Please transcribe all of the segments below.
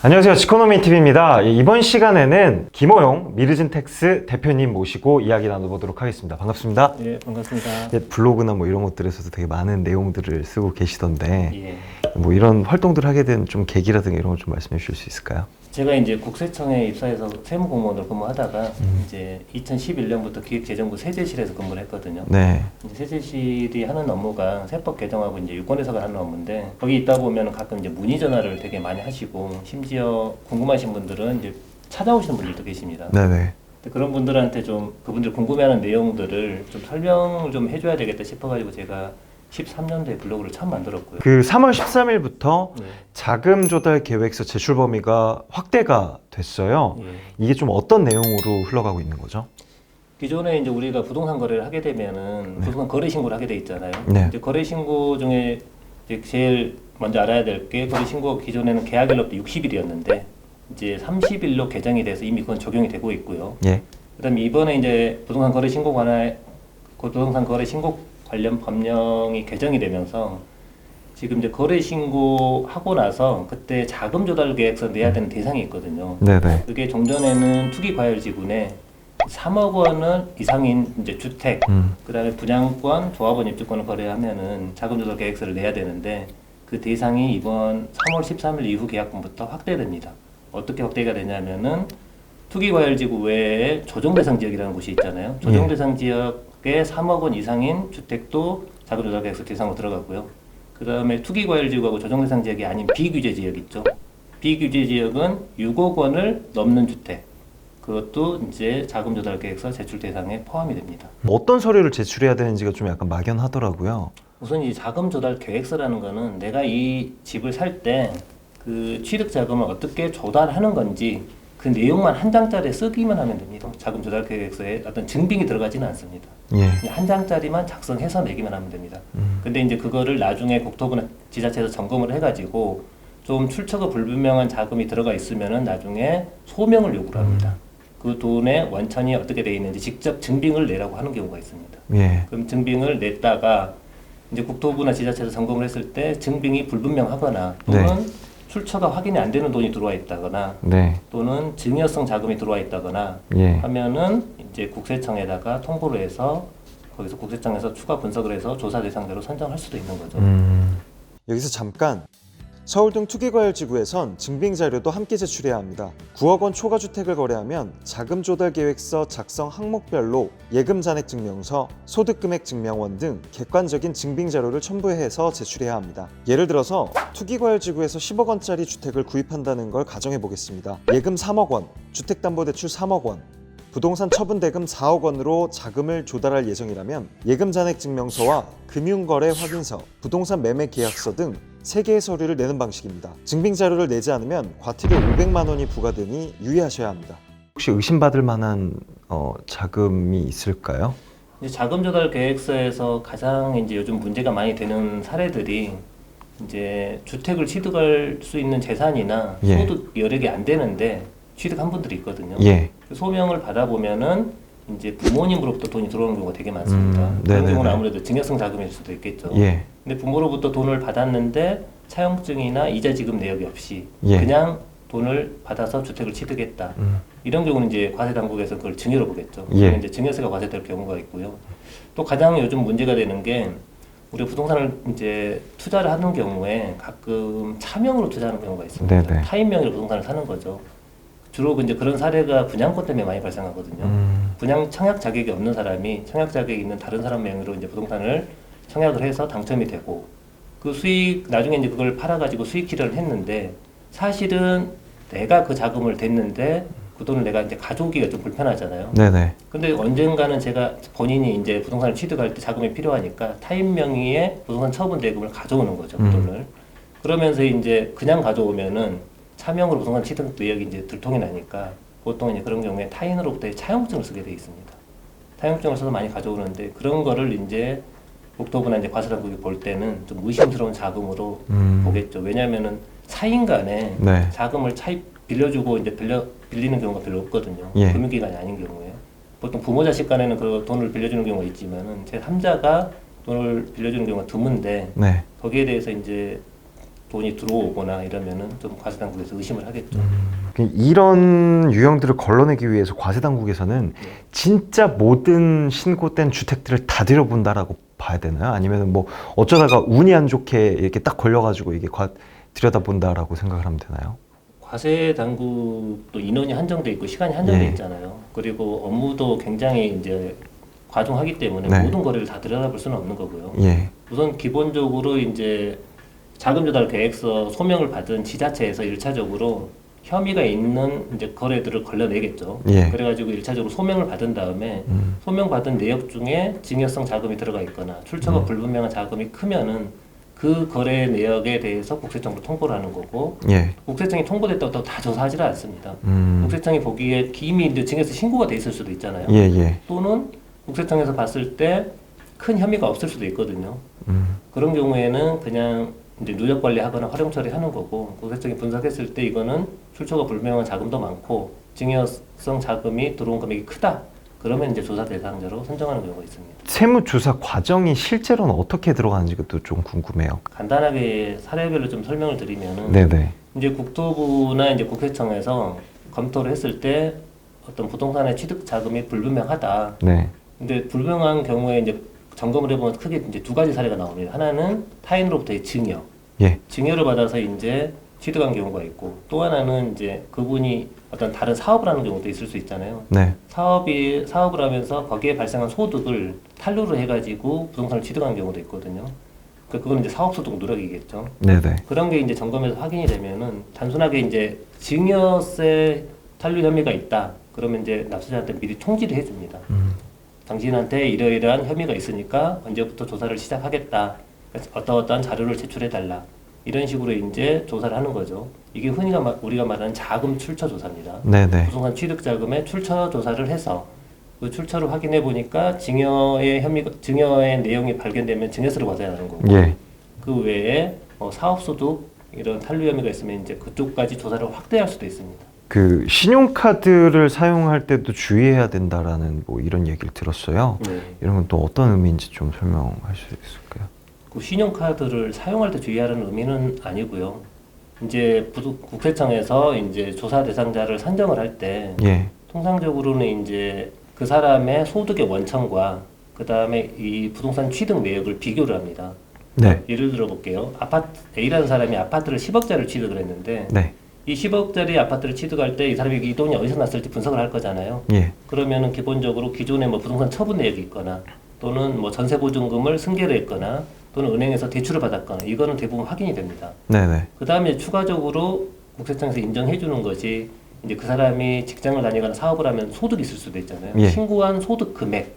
안녕하세요. 지코노미TV입니다. 이번 시간에는 김호용 미르진텍스 대표님 모시고 이야기 나눠보도록 하겠습니다. 반갑습니다. 예, 반갑습니다. 블로그나 뭐 이런 것들에서도 되게 많은 내용들을 쓰고 계시던데 예. 뭐 이런 활동들을 하게 된 좀 계기라든가 이런 걸 좀 말씀해 주실 수 있을까요? 제가 이제 국세청에 입사해서 세무공무원으로 근무하다가 이제 2011년부터 기획재정부 세제실에서 근무를 했거든요. 네. 이제 세제실이 하는 업무가 세법 개정하고 이제 유권해석을 하는 업무인데 거기 있다 보면 가끔 이제 문의 전화를 되게 많이 하시고 심지어 궁금하신 분들은 이제 찾아오시는 분들도 계십니다. 네네. 근데 그런 분들한테 좀 그분들 궁금해하는 내용들을 좀 설명을 좀 해줘야 되겠다 싶어가지고 제가 13년도에 블로그를 처음 만들었고요. 그 3월 13일부터 네. 자금 조달 계획서 제출 범위가 확대가 됐어요. 예. 이게 좀 어떤 내용으로 흘러가고 있는 거죠? 기존에 이제 우리가 부동산 거래를 하게 되면은 부동산 거래 신고를 하게 돼 있잖아요. 네. 이제 거래 신고 중에 이제 제일 먼저 알아야 될 게 거래 신고 기존에는 계약일로부터 60일이었는데 이제 30일로 개정이 돼서 이미 그건 적용이 되고 있고요. 예. 그다음에 이번에 이제 부동산 거래 신고 관련 법령이 개정이 되면서 지금 이제 거래 신고하고 나서 그때 자금 조달 계획서 내야 되는 대상이 있거든요. 네네. 그게 종전에는 투기 과열 지분에 3억 원 이상인 이제 주택, 그다음에 분양권, 조합원 입주권을 거래하면은 자금 조달 계획서를 내야 되는데 그 대상이 이번 3월 13일 이후 계약분부터 확대됩니다. 어떻게 확대가 되냐면은 투기 과열 지구 외에 조정 대상 지역이라는 곳이 있잖아요. 조정 대상 지역에 3억 원 이상인 주택도 자금 조달 계획서 대상으로 들어가고요. 그다음에 투기 과열 지구하고 조정 대상 지역이 아닌 비규제 지역 있죠. 비규제 지역은 6억 원을 넘는 주택. 그것도 이제 자금 조달 계획서 제출 대상에 포함이 됩니다. 어떤 서류를 제출해야 되는지가 좀 약간 막연하더라고요. 우선 이 자금 조달 계획서라는 거는 내가 이 집을 살 때 그 취득 자금을 어떻게 조달하는 건지 그 내용만 한 장짜리에 쓰기만 하면 됩니다. 자금 조달 계획서에 어떤 증빙이 들어가지는 않습니다. 예. 그냥 한 장짜리만 작성해서 내기만 하면 됩니다. 근데 이제 그거를 나중에 국토부나 지자체에서 점검을 해가지고 좀 출처가 불분명한 자금이 들어가 있으면은 나중에 소명을 요구를 합니다. 그 돈의 원천이 어떻게 되어 있는지 직접 증빙을 내라고 하는 경우가 있습니다. 예. 그럼 증빙을 냈다가 이제 국토부나 지자체에서 점검을 했을 때 증빙이 불분명하거나 또는 출처가 확인이 안 되는 돈이 들어와 있다거나 네. 또는 증여성 자금이 들어와 있다거나 예. 하면은 이제 국세청에다가 통보를 해서 거기서 국세청에서 추가 분석을 해서 조사 대상자로 선정할 수도 있는 거죠. 여기서 잠깐 서울 등 투기과열지구에선 증빙자료도 함께 제출해야 합니다. 9억 원 초과 주택을 거래하면 자금조달계획서 작성 항목별로 예금잔액증명서, 소득금액증명원 등 객관적인 증빙자료를 첨부해서 제출해야 합니다. 예를 들어서 투기과열지구에서 10억 원짜리 주택을 구입한다는 걸 가정해 보겠습니다. 예금 3억 원, 주택담보대출 3억 원, 부동산 처분대금 4억 원으로 자금을 조달할 예정이라면 예금잔액증명서와 금융거래 확인서, 부동산 매매 계약서 등 3개의 서류를 내는 방식입니다. 증빙자료를 내지 않으면 과태료 500만 원이 부과되니 유의하셔야 합니다. 혹시 의심받을 만한 자금이 있을까요? 이제 자금 조달 계획서에서 가장 이제 요즘 문제가 많이 되는 사례들이 이제 주택을 취득할 수 있는 재산이나 소득 여력이 안 되는데 취득한 분들이 있거든요. 예. 소명을 받아보면은 이제 부모님으로부터 돈이 들어오는 경우가 되게 많습니다. 그런 네네네. 경우는 아무래도 증여성 자금일 수도 있겠죠. 예. 근데 부모로부터 돈을 받았는데 차용증이나 이자 지급 내역이 없이 예. 그냥 돈을 받아서 주택을 취득했다. 이런 경우는 이제 과세 당국에서 그걸 증여로 보겠죠. 예. 이제 증여세가 과세될 경우가 있고요. 또 가장 요즘 문제가 되는 게 우리가 부동산을 이제 투자를 하는 경우에 가끔 차명으로 투자하는 경우가 있습니다. 네네. 타인 명의로 부동산을 사는 거죠. 주로 이제 그런 사례가 분양권 때문에 많이 발생하거든요. 분양 청약 자격이 없는 사람이 청약 자격이 있는 다른 사람 명의로 이제 부동산을 청약을 해서 당첨이 되고 그 수익 나중에 이제 그걸 팔아가지고 수익 실현을 했는데 사실은 내가 그 자금을 댔는데 그 돈을 내가 이제 가져오기가 좀 불편하잖아요. 네네. 근데 언젠가는 제가 본인이 이제 부동산을 취득할 때 자금이 필요하니까 타인 명의의 부동산 처분 대금을 가져오는 거죠. 그 돈을. 그러면서 이제 그냥 가져오면은 차명으로 부동산 취득 내역이 이제 들통이 나니까 보통 이제 그런 경우에 타인으로부터 차용증을 쓰게 돼 있습니다. 차용증을 써서 많이 가져오는데 그런 거를 이제 국토부나 이제 과세당국이 볼 때는 좀 의심스러운 자금으로 보겠죠. 왜냐하면은 차인 간에 네. 자금을 빌려주고 이제 빌리는 경우가 별로 없거든요. 예. 금융기관이 아닌 경우에 보통 부모 자식 간에는 그 돈을 빌려주는 경우가 있지만은 제 3자가 돈을 빌려주는 경우가 드문데 네. 거기에 대해서 이제 돈이 들어오거나 이러면은 좀 과세당국에서 의심을 하겠죠. 이런 유형들을 걸러내기 위해서 과세당국에서는 네. 진짜 모든 신고된 주택들을 다 들여본다라고 봐야 되나요? 아니면 뭐 어쩌다가 운이 안 좋게 이렇게 딱 걸려가지고 이게 들여다본다라고 생각을 하면 되나요? 과세 당국도 인원이 한정돼 있고 시간이 한정돼 예. 있잖아요. 그리고 업무도 굉장히 이제 과중하기 때문에 네. 모든 거래를 다 들여다볼 수는 없는 거고요. 예. 우선 기본적으로 이제 자금 조달 계획서 소명을 받은 지자체에서 1차적으로 혐의가 있는 이제 거래들을 걸러내겠죠. 예. 그래가지고 1차적으로 소명을 받은 다음에 소명 받은 내역 중에 증여성 자금이 들어가 있거나 출처가 불분명한 자금이 크면은 그 거래 내역에 대해서 국세청으로 통보를 하는 거고 예. 국세청이 통보됐다고 다 조사하지는 않습니다. 음. 국세청이 보기에 이미 이제 증여세 신고가 돼 있을 수도 있잖아요. 예, 예. 또는 국세청에서 봤을 때 큰 혐의가 없을 수도 있거든요. 음. 그런 경우에는 그냥 이제 누적 관리하거나 활용 처리하는 거고 국세청이 분석했을 때 이거는 출처가 불명한 자금도 많고 증여성 자금이 들어온 금액이 크다. 그러면 이제 조사 대상자로 선정하는 경우가 있습니다. 세무조사 과정이 실제로는 어떻게 들어가는지도 좀 궁금해요. 간단하게 사례별로 좀 설명을 드리면은 네네. 이제 국토부나 이제 국세청에서 검토를 했을 때 어떤 부동산의 취득 자금이 불분명하다. 네. 근데 불분명한 경우에 이제 점검을 해보면 크게 이제 두 가지 사례가 나옵니다. 하나는 타인으로부터의 증여. 예. 증여를 받아서 이제 취득한 경우가 있고 또 하나는 이제 그분이 어떤 다른 사업을 하는 경우도 있을 수 있잖아요. 네. 사업을 하면서 거기에 발생한 소득을 탄류를 해가지고 부동산을 취득한 경우도 있거든요. 그건 이제 사업소득 누락이겠죠. 네네. 그런 게 이제 점검에서 확인이 되면은 단순하게 이제 증여세 탄류 혐의가 있다. 그러면 이제 납세자한테 미리 통지를 해줍니다. 당신한테 이러이러한 혐의가 있으니까 언제부터 조사를 시작하겠다. 그래서 어떠어떠한 자료를 제출해달라. 이런 식으로 이제 조사를 하는 거죠. 이게 흔히 우리가 말하는 자금 출처 조사입니다. 네네. 부동산 취득 자금의 출처 조사를 해서 그 출처를 확인해 보니까 증여의 내용이 발견되면 증여세를 과세하는 거고 예. 그 외에 사업소득 이런 탄류 혐의가 있으면 이제 그쪽까지 조사를 확대할 수도 있습니다. 그 신용카드를 사용할 때도 주의해야 된다라는 뭐 이런 얘기를 들었어요. 네. 이런 건 또 어떤 의미인지 좀 설명할 수 있을까요? 그 신용카드를 사용할 때 주의하라는 의미는 아니고요. 이제 국세청에서 이제 조사 대상자를 산정을 할 때 예. 통상적으로는 이제 그 사람의 소득의 원천과 그 다음에 이 부동산 취득 내역을 비교를 합니다. 네. 예를 들어 볼게요. A라는 사람이 아파트를 10억짜리를 취득을 했는데 네. 이 10억짜리 아파트를 취득할 때 이 사람이 이 돈이 어디서 났을지 분석을 할 거잖아요. 예. 그러면은 기본적으로 기존에 뭐 부동산 처분 내역이 있거나 또는 뭐 전세 보증금을 승계를 했거나 또는 은행에서 대출을 받았거나 이거는 대부분 확인이 됩니다. 네네. 그 다음에 추가적으로 국세청에서 인정해 주는 것이 이제 그 사람이 직장을 다니거나 사업을 하면 소득이 있을 수도 있잖아요. 예. 신고한 소득 금액,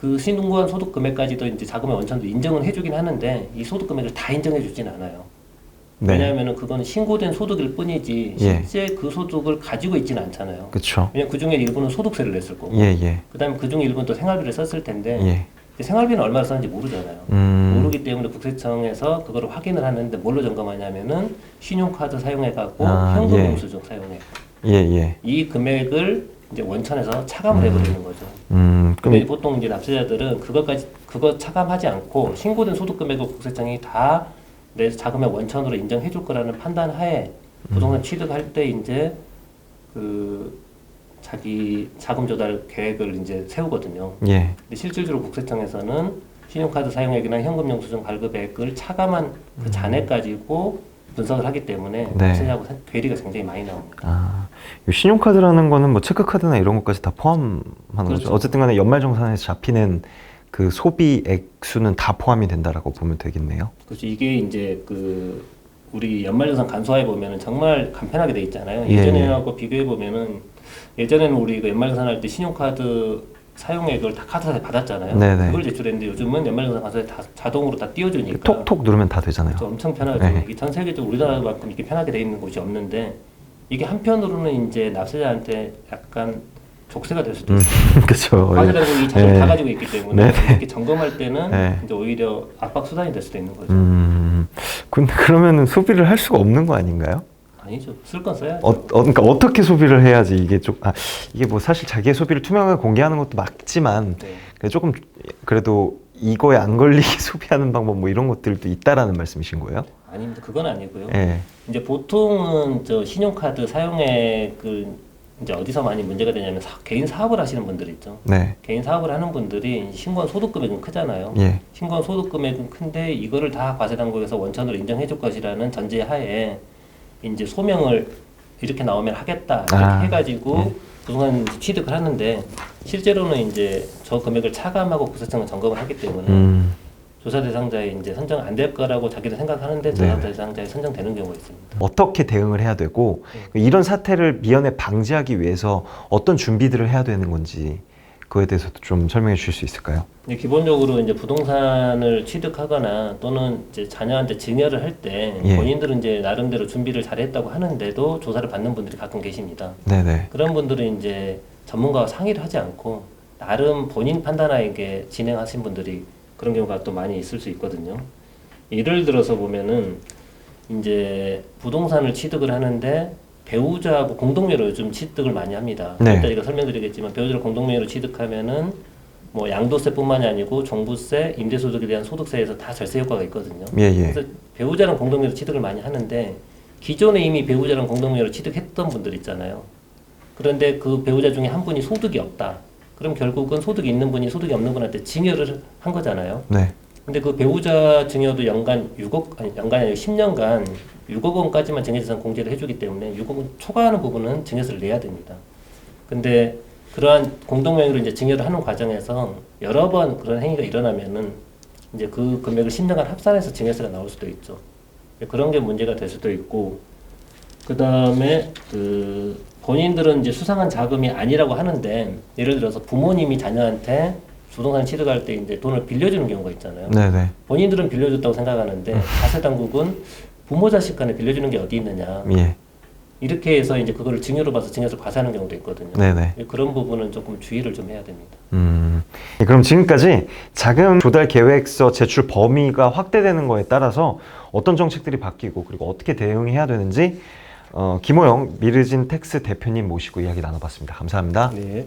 그 신고한 소득 금액까지도 이제 자금의 원천도 인정은 해주긴 하는데 이 소득 금액을 다 인정해 주진 않아요. 네. 왜냐하면 그건 신고된 소득일 뿐이지 예. 실제 그 소득을 가지고 있지는 않잖아요. 그렇죠. 왜냐면 그 중에 일부는 소득세를 냈을 거고, 예, 예. 그다음에 그 중에 일부는 또 생활비를 썼을 텐데 예. 생활비는 얼마나 썼는지 모르잖아요. 모르기 때문에 국세청에서 그거를 확인을 하는데 뭘로 점검하냐면은 신용카드 사용해갖고 현금 예. 영수증 사용해. 예, 예. 이 금액을 이제 원천에서 차감을 해버리는 거죠. 그럼 근데 보통 이제 납세자들은 그거 차감하지 않고 신고된 소득 금액을 국세청이 다 내 자금의 원천으로 인정해 줄 거라는 판단 하에 부동산 취득할 때 이제 그 자기 자금 조달 계획을 이제 세우거든요. 예. 근데 실질적으로 국세청에서는 신용카드 사용액이나 현금 영수증 발급액을 차감한 그 잔액 가지고 분석을 하기 때문에 네. 납세자하고 괴리가 굉장히 많이 나옵니다. 아, 이 신용카드라는 거는 뭐 체크카드나 이런 것까지 다 포함하는 그렇죠. 거죠. 어쨌든 간에 연말정산에서 잡히는 그 소비 액수는 다 포함이 된다라고 보면 되겠네요. 그렇죠. 이게 이제 그 우리 연말정산 간소화해 보면은 정말 간편하게 돼 있잖아요. 예, 예전에하고 비교해 보면은 예전에는 우리 그 연말정산할 때 신용카드 사용액을 다 카드사에 받았잖아요. 네네. 그걸 제출했는데 요즘은 연말정산 간소화에 다 자동으로 다 띄워주니까 톡톡 누르면 다 되잖아요. 그래서 엄청 편하죠. 네. 이게 전 세계적으로 우리나라만큼 이렇게 편하게 돼 있는 곳이 없는데 이게 한편으로는 이제 납세자한테 약간 족쇄가 될 수도 있어요. 그렇죠. 과세당국이 자료를 네. 다 가지고 있기 때문에 네. 이렇게 점검할 때는 네. 이제 오히려 압박 수단이 될 수도 있는 거죠. 근데 그러면은 소비를 할 수가 없는 거 아닌가요? 아니죠. 쓸 건 써야죠. 그러니까 어떻게 소비를 해야지 이게 이게 뭐 사실 자기의 소비를 투명하게 공개하는 것도 맞지만 네. 조금 그래도 이거에 안 걸리게 소비하는 방법 뭐 이런 것들도 있다라는 말씀이신 거예요? 아닙니다. 그건 아니고요. 예. 이제 보통은 저 신용카드 사용액을 이제 어디서 많이 문제가 되냐면 개인 사업을 하시는 분들 있죠. 네. 개인 사업을 하는 분들이 신고한 소득 금액은 크잖아요. 예. 신고한 소득 금액은 큰데 이거를 다 과세당국에서 원천으로 인정해 줄 것이라는 전제하에 이제 소명을 이렇게 나오면 하겠다 이렇게 해가지고 부동산 취득을 하는데 실제로는 이제 저 금액을 차감하고 구체적으로 점검을 하기 때문에 조사 대상자에 이제 선정 안 될 거라고 자기도 생각하는데 조사 대상자에 선정되는 경우가 있습니다. 어떻게 대응을 해야 되고 이런 사태를 미연에 방지하기 위해서 어떤 준비들을 해야 되는 건지 그거에 대해서도 좀 설명해 주실 수 있을까요? 기본적으로 이제 부동산을 취득하거나 또는 이제 자녀한테 증여를 할 때 예. 본인들은 이제 나름대로 준비를 잘했다고 하는데도 조사를 받는 분들이 가끔 계십니다. 네네. 그런 분들은 이제 전문가와 상의를 하지 않고 나름 본인 판단하에 진행하신 분들이 그런 경우가 또 많이 있을 수 있거든요. 예를 들어서 보면은 이제 부동산을 취득을 하는데 배우자하고 공동명의로 요즘 취득을 많이 합니다. 네. 이따 제가 설명드리겠지만 배우자를 공동명의로 취득하면은 뭐 양도세뿐만이 아니고 종부세, 임대소득에 대한 소득세에서 다 절세 효과가 있거든요. 예예. 그래서 배우자랑 공동명의로 취득을 많이 하는데 기존에 이미 배우자랑 공동명의로 취득했던 분들 있잖아요. 그런데 그 배우자 중에 한 분이 소득이 없다. 그럼 결국은 소득이 있는 분이 소득이 없는 분한테 증여를 한 거잖아요. 네. 근데 그 배우자 증여도 연간이 아니라 10년간 6억 원까지만 증여재산 공제를 해주기 때문에 6억 원 초과하는 부분은 증여세를 내야 됩니다. 근데 그러한 공동명의로 이제 증여를 하는 과정에서 여러 번 그런 행위가 일어나면은 이제 그 금액을 10년간 합산해서 증여세가 나올 수도 있죠. 그런 게 문제가 될 수도 있고, 그 다음에 그 본인들은 이제 수상한 자금이 아니라고 하는데 예를 들어서 부모님이 자녀한테 부동산 취득할 때 이제 돈을 빌려주는 경우가 있잖아요. 네네. 본인들은 빌려줬다고 생각하는데 과세당국은 부모 자식 간에 빌려주는 게 어디 있느냐. 예. 이렇게 해서 이제 그거를 증여로 봐서 증여세를 과세하는 경우도 있거든요. 네네. 그런 부분은 조금 주의를 좀 해야 됩니다. 예, 그럼 지금까지 자금 조달 계획서 제출 범위가 확대되는 거에 따라서 어떤 정책들이 바뀌고 그리고 어떻게 대응해야 되는지 김호영 미르진 텍스 대표님 모시고 이야기 나눠봤습니다. 감사합니다. 네.